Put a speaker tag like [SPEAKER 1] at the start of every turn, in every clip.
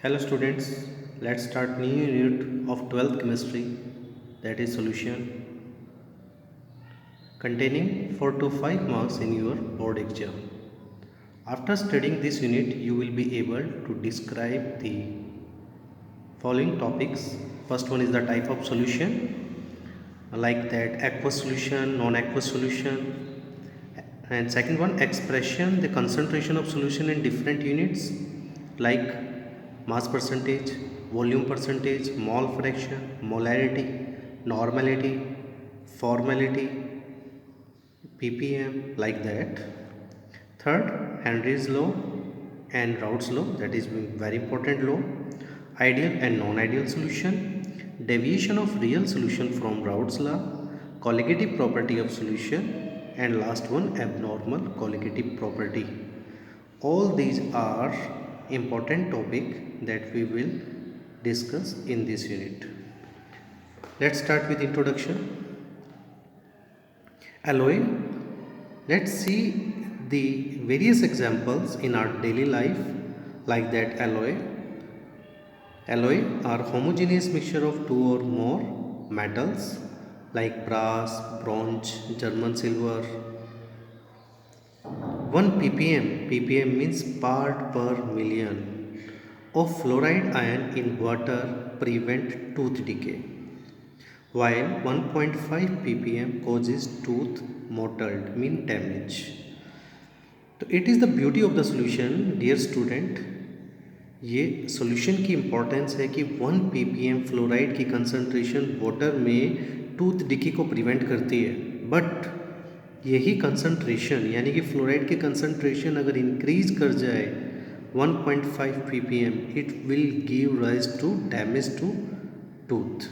[SPEAKER 1] Hello students, let's start new unit of 12th chemistry, that is solution, containing 4 to 5 marks in your board exam. After studying this unit, you will be able to describe the following topics. First one is the type of solution, like that aqueous solution, non-aqueous solution, and second one expression, the concentration of solution in different units like mass percentage, volume percentage, mole fraction, molarity, normality, formality, ppm, like that. Third, Henry's law and Raoult's law, that is very important law. Ideal and non-ideal solution, deviation of real solution from Raoult's law, colligative property of solution, and last one, abnormal colligative property. All these are important topic that we will discuss in this unit. Let's start with introduction. Alloy. Let's see the various examples in our daily life, like that alloy. Alloy are homogeneous mixture of two or more metals like brass, bronze, German silver. 1 ppm, ppm means part per million, of fluoride ion in water prevent tooth decay, while 1.5 ppm causes tooth mottled, mean damage. तो it is the beauty of the solution dear student. ये solution की importance है कि 1 ppm fluoride की concentration water में tooth decay को prevent करती है. बट यही कंसनट्रेशन यानी कि फ्लोराइड की कंसनट्रेशन अगर इंक्रीज कर जाए 1.5 ppm, it will give rise to damage to tooth.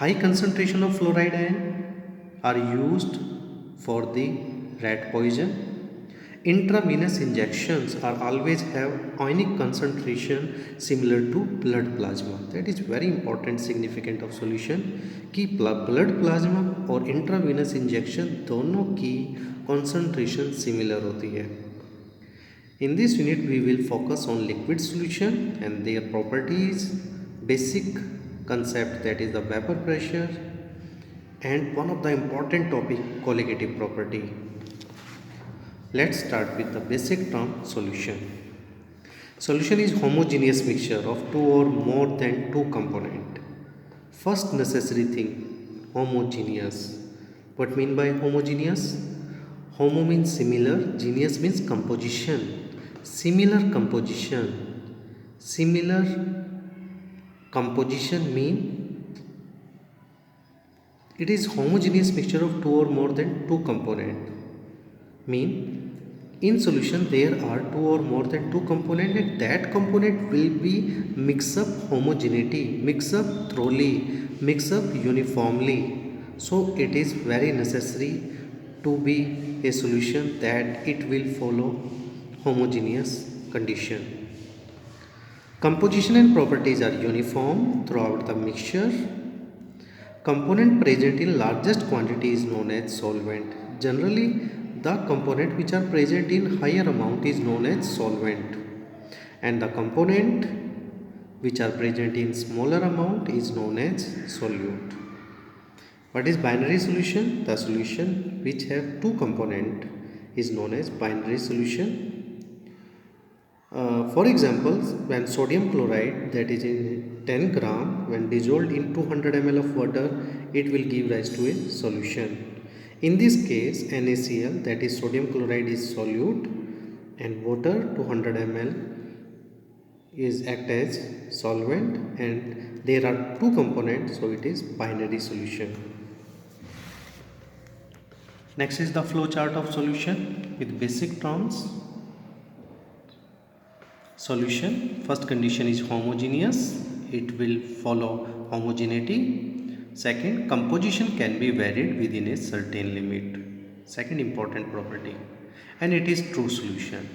[SPEAKER 1] High concentration of fluoride ion are used for the rat poison. Intravenous injections are always have ionic concentration similar to blood plasma. That is very important significant of solution कि blood plasma और intravenous injection दोनों की concentration similar होती है. In this unit we will focus on liquid solution and their properties, basic concept, that is the vapor pressure, and one of the important topic, colligative property. Let's start with the basic term solution. Solution is homogeneous mixture of two or more than two component. First necessary thing, homogeneous. What mean by homogeneous? Homo means similar, geneous means composition. Similar composition. Similar composition mean it is homogeneous mixture of two or more than two component. Mean in solution there are two or more than two component, and that component will be mix up homogeneity, mix up thoroughly, mix up uniformly. So it is very necessary to be a solution that it will follow homogeneous condition. Composition and properties are uniform throughout the mixture. Component present in largest quantity is known as solvent. Generally, the component which are present in higher amount is known as solvent, and the component which are present in smaller amount is known as solute. What is binary solution? The solution which have two component is known as binary solution. For example, when sodium chloride, that is in 10 gram, when dissolved in 200 ml of water, it will give rise to a solution. In this case, NaCl, that is sodium chloride, is solute, and water 200 ml is act as solvent, and there are two components, so it is binary solution. Next is the flow chart of solution with basic terms. Solution, first condition is homogeneous, it will follow homogeneity. Second, composition can be varied within a certain limit, second important property, and it is true solution.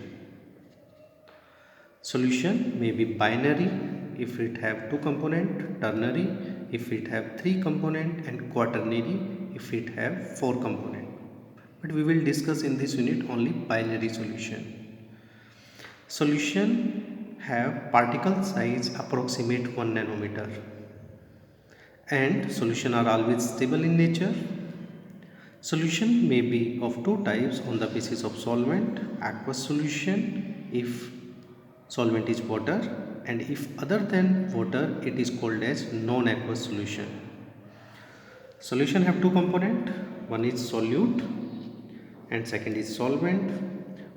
[SPEAKER 1] Solution may be binary if it have two component, ternary if it have three component, and quaternary if it have four component. But we will discuss in this unit only binary solution. Solution have particle size approximate 1 nanometer, and solution are always stable in nature. Solution may be of two types on the basis of solvent: aqueous solution if solvent is water, and if other than water it is called as non-aqueous solution. Solution have two component, one is solute and second is solvent.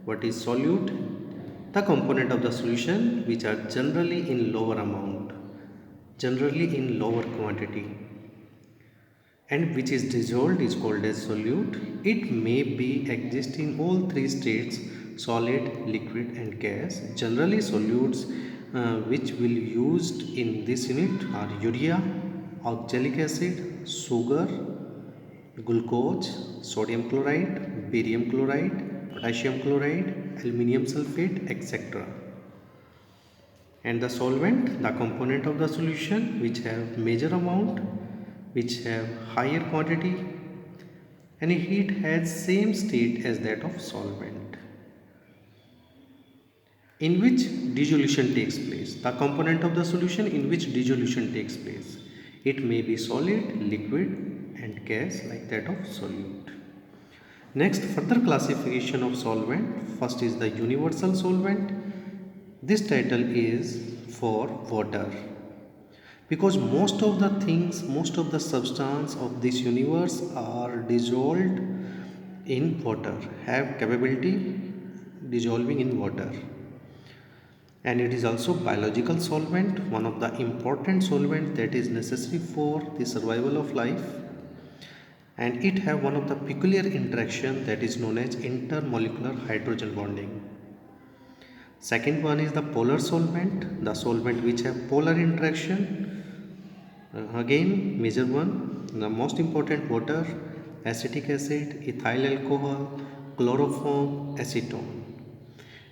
[SPEAKER 1] What is solute? The component of the solution which are generally in lower amount, generally in lower quantity, and which is dissolved is called as solute. It may be exist in all three states: solid, liquid and gas. Generally solutes which will used in this unit are urea, oxalic acid, sugar, glucose, sodium chloride, barium chloride, potassium chloride, aluminium sulfate, etc. And the solvent, the component of the solution which have major amount, which have higher quantity, and it has same state as that of solvent. In which dissolution takes place, the component of the solution in which dissolution takes place. It may be solid, liquid and gas like that of solute. Next, further classification of solvent. First is the universal solvent. This title is for water, because most of the things, most of the substance of this universe are dissolved in water, have capability dissolving in water. And it is also biological solvent, one of the important solvent that is necessary for the survival of life, and it have one of the peculiar interaction that is known as intermolecular hydrogen bonding. Second one is the polar solvent, the solvent which have polar interaction. Again major one, the most important: water, acetic acid, ethyl alcohol, chloroform, acetone.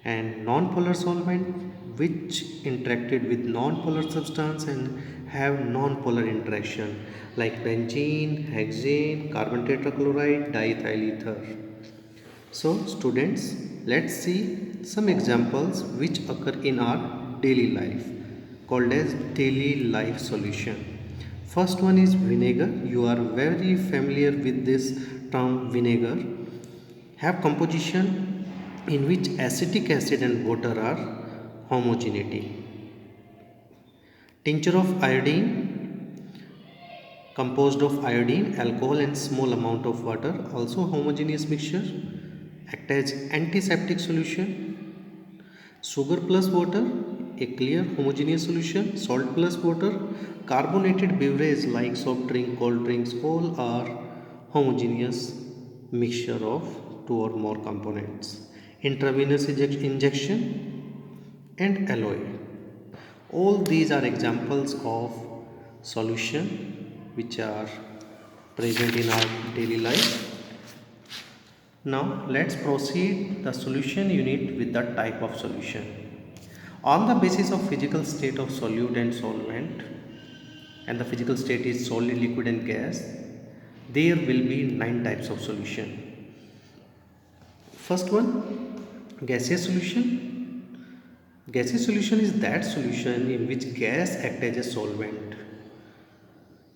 [SPEAKER 1] And non-polar solvent which interacted with non-polar substance and have non-polar interaction like benzene, hexane, carbon tetrachloride, diethyl ether. So students, let's see some examples which occur in our daily life called as daily life solution. First one is vinegar. You are very familiar with this term vinegar. Have composition in which acetic acid and water are homogeneity. Tincture of iodine, composed of iodine, alcohol and small amount of water, also homogeneous mixture, act as antiseptic solution. Sugar plus water, a clear homogeneous solution. Salt plus water, carbonated beverage like soft drink, cold drinks, all are homogeneous mixture of two or more components. Intravenous injection and alloy. All these are examples of solution which are present in our daily life. Now let's proceed the solution unit with the type of solution. On the basis of physical state of solute and solvent, and the physical state is solid, liquid and gas, there will be 9 types of solution. First one, gaseous solution. Gaseous solution is that solution in which gas acts as a solvent.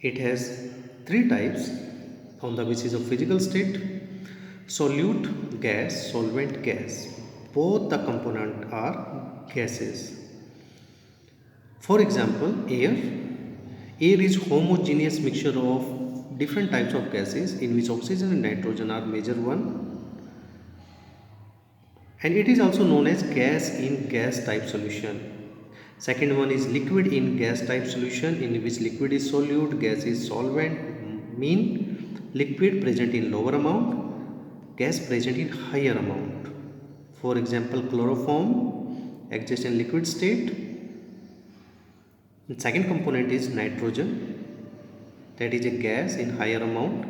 [SPEAKER 1] It has 3 types on the basis of physical state: solute gas, solvent gas. Both the component are gases. For example, air. Air is homogeneous mixture of different types of gases in which oxygen and nitrogen are major one. And it is also known as gas in gas type solution. Second one is liquid in gas type solution, in which liquid is solute, gas is solvent, mean liquid present in lower amount, gas present in higher amount. For example, chloroform exists in liquid state. And second component is nitrogen, that is a gas in higher amount.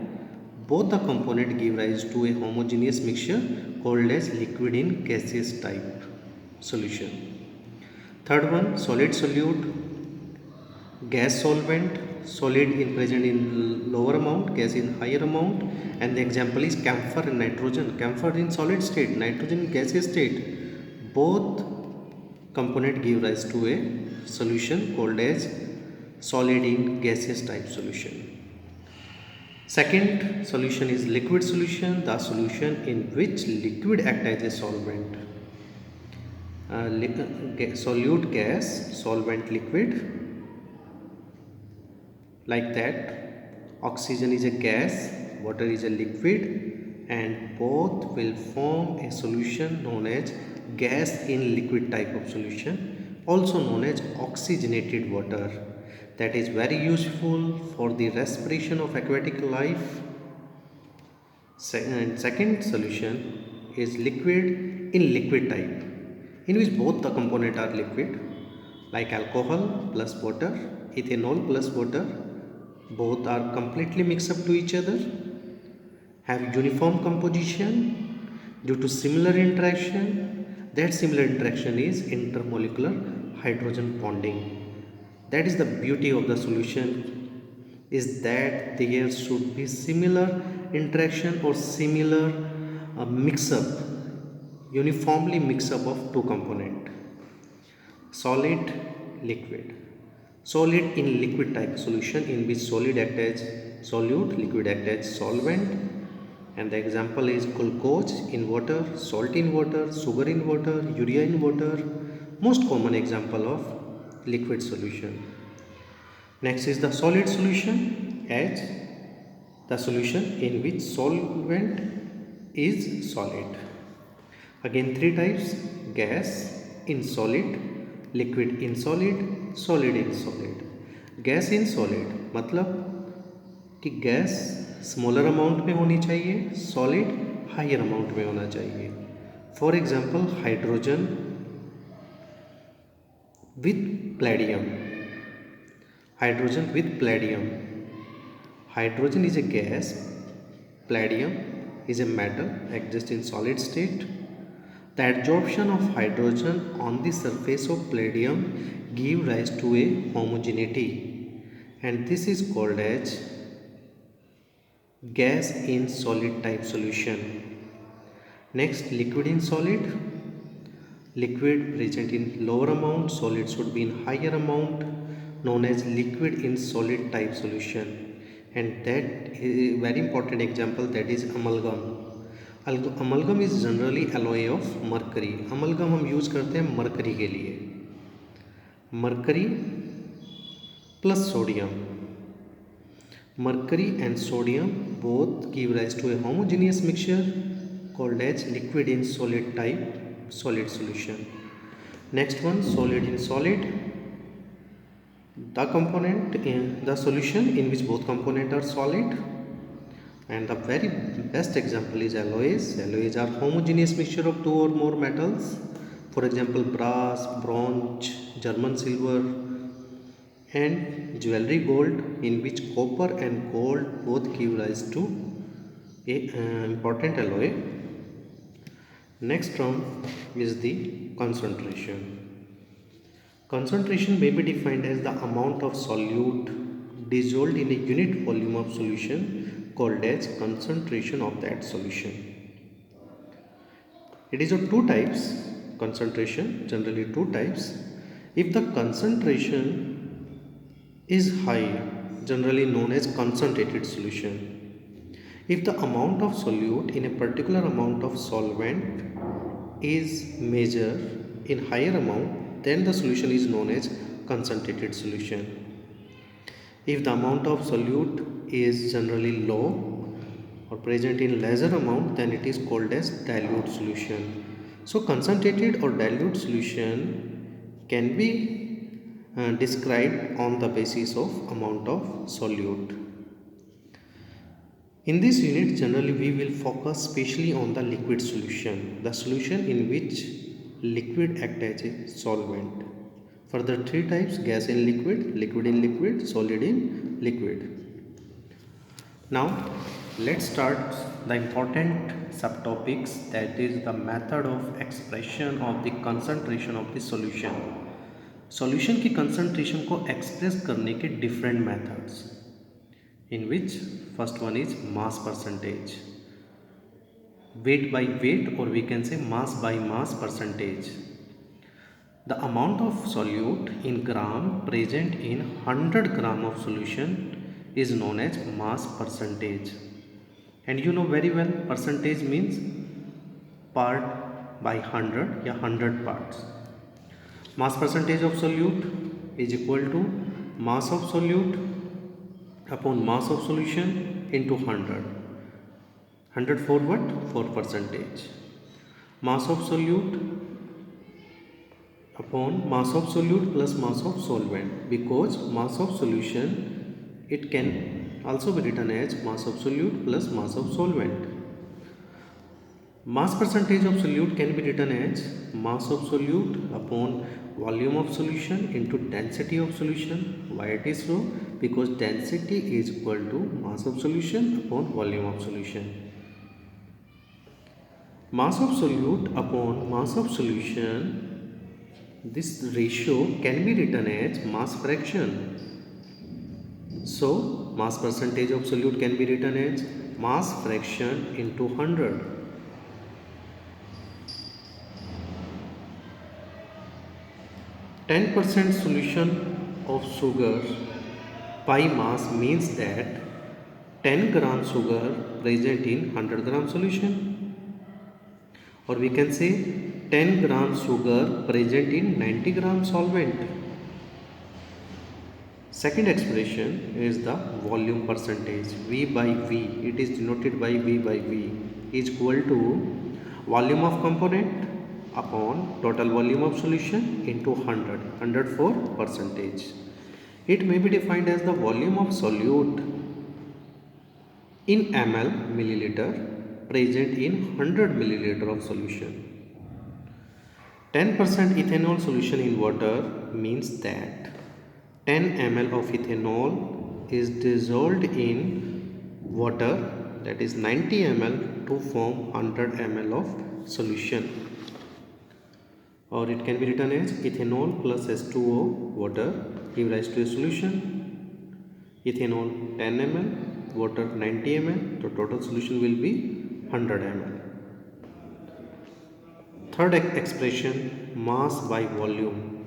[SPEAKER 1] Both the component give rise to a homogeneous mixture called as liquid in gaseous type solution. Third one, solid solute, gas solvent, solid in present in lower amount, gas in higher amount, and the example is camphor and nitrogen. Camphor in solid state, nitrogen in gaseous state. Both component give rise to a solution called as solid in gaseous type solution. Second solution is liquid solution, the solution in which liquid act as a solvent. Solute gas, solvent liquid, like that. Oxygen is a gas, water is a liquid, and both will form a solution known as gas in liquid type of solution, also known as oxygenated water. That is very useful for the respiration of aquatic life. Second solution is liquid in liquid type, in which both the components are liquid, like alcohol plus water, ethanol plus water. Both are completely mixed up to each other, have uniform composition due to similar interaction. That similar interaction is intermolecular hydrogen bonding. That is the beauty of the solution, is that there should be similar interaction or similar mix up, uniformly mix up of two component. Solid, liquid. Solid in liquid type solution, in which solid act as solute, liquid act as solvent, and the example is glucose in water, salt in water, sugar in water, urea in water. Most common example of liquid solution. Next is the solid solution, as the solution in which solvent is solid. Again three types: gas in solid, liquid in solid, solid in solid. Gas in solid मतलब कि gas smaller amount में होनी चाहिए, solid higher amount में होना चाहिए. For example hydrogen with Palladium. Hydrogen with Palladium. Hydrogen is a gas, palladium is a metal, exists in solid state. The adsorption of hydrogen on the surface of palladium give rise to a homogeneity, and this is called as gas in solid type solution. Next, liquid in solid. Liquid present in lower amount, solid should be in higher amount, known as liquid in solid type solution. And that is a very important example, that is amalgam. Amalgam is generally alloy of mercury. Amalgam हम use करते हैं mercury के लिए. Mercury plus sodium. Mercury and sodium both give rise to a homogeneous mixture called as liquid in solid type solid solution. Next one, solid in solid. The component in the solution in which both components are solid, and the very best example is alloys. Alloys are homogeneous mixture of two or more metals. For example, brass, bronze, German silver, and jewelry gold, in which copper and gold both give rise to a important alloy. Next term is the concentration. Concentration may be defined as the amount of solute dissolved in a unit volume of solution called as concentration of that solution. It is of two types. Concentration, generally two types. If the concentration is high, generally known as concentrated solution. If the amount of solute in a particular amount of solvent is measured in higher amount, then the solution is known as concentrated solution. If the amount of solute is generally low or present in lesser amount, then it is called as dilute solution. So concentrated or dilute solution can be described on the basis of amount of solute. In this unit, generally we will focus specially on the liquid solution, the solution in which liquid act as a solvent. Further three types: gas in liquid, liquid in liquid, solid in liquid. Now let's start the important subtopics, that is the method of expression of the concentration of the solution. Solution की concentration को express करने के different methods, in which first one is mass percentage, weight by weight, or we can say mass by mass percentage. The amount of solute in gram present in 100 gram of solution is known as mass percentage. And you know very well, percentage means part by 100 या 100 parts. Mass percentage of solute is equal to mass of solute upon mass of solution into 100. 100 for what? For percentage. Mass of solute upon mass of solute plus mass of solvent, because mass of solution, it can also be written as mass of solute plus mass of solvent. Mass percentage of solute can be written as mass of solute upon volume of solution into density of solution. Why it is so? Because density is equal to mass of solution upon volume of solution. Mass of solute upon mass of solution, this ratio can be written as mass fraction. So mass percentage of solute can be written as mass fraction into 100. 10% solution of sugar by mass means that 10 gram sugar present in 100 gram solution, or we can say 10 gram sugar present in 90 gram solvent. Second expression is the volume percentage. V by V, it is denoted by V by V, is equal to volume of component upon total volume of solution into 100. 100 for percentage. It may be defined as the volume of solute in ml milliliter present in 100 milliliter of solution. 10% ethanol solution in water means that 10 ml of ethanol is dissolved in water, that is 90 ml, to form 100 ml of solution. Or it can be written as ethanol plus H2O water give rise to a solution. Ethanol 10 ml, water 90 ml, so total solution will be 100 ml. Third expression, mass by volume.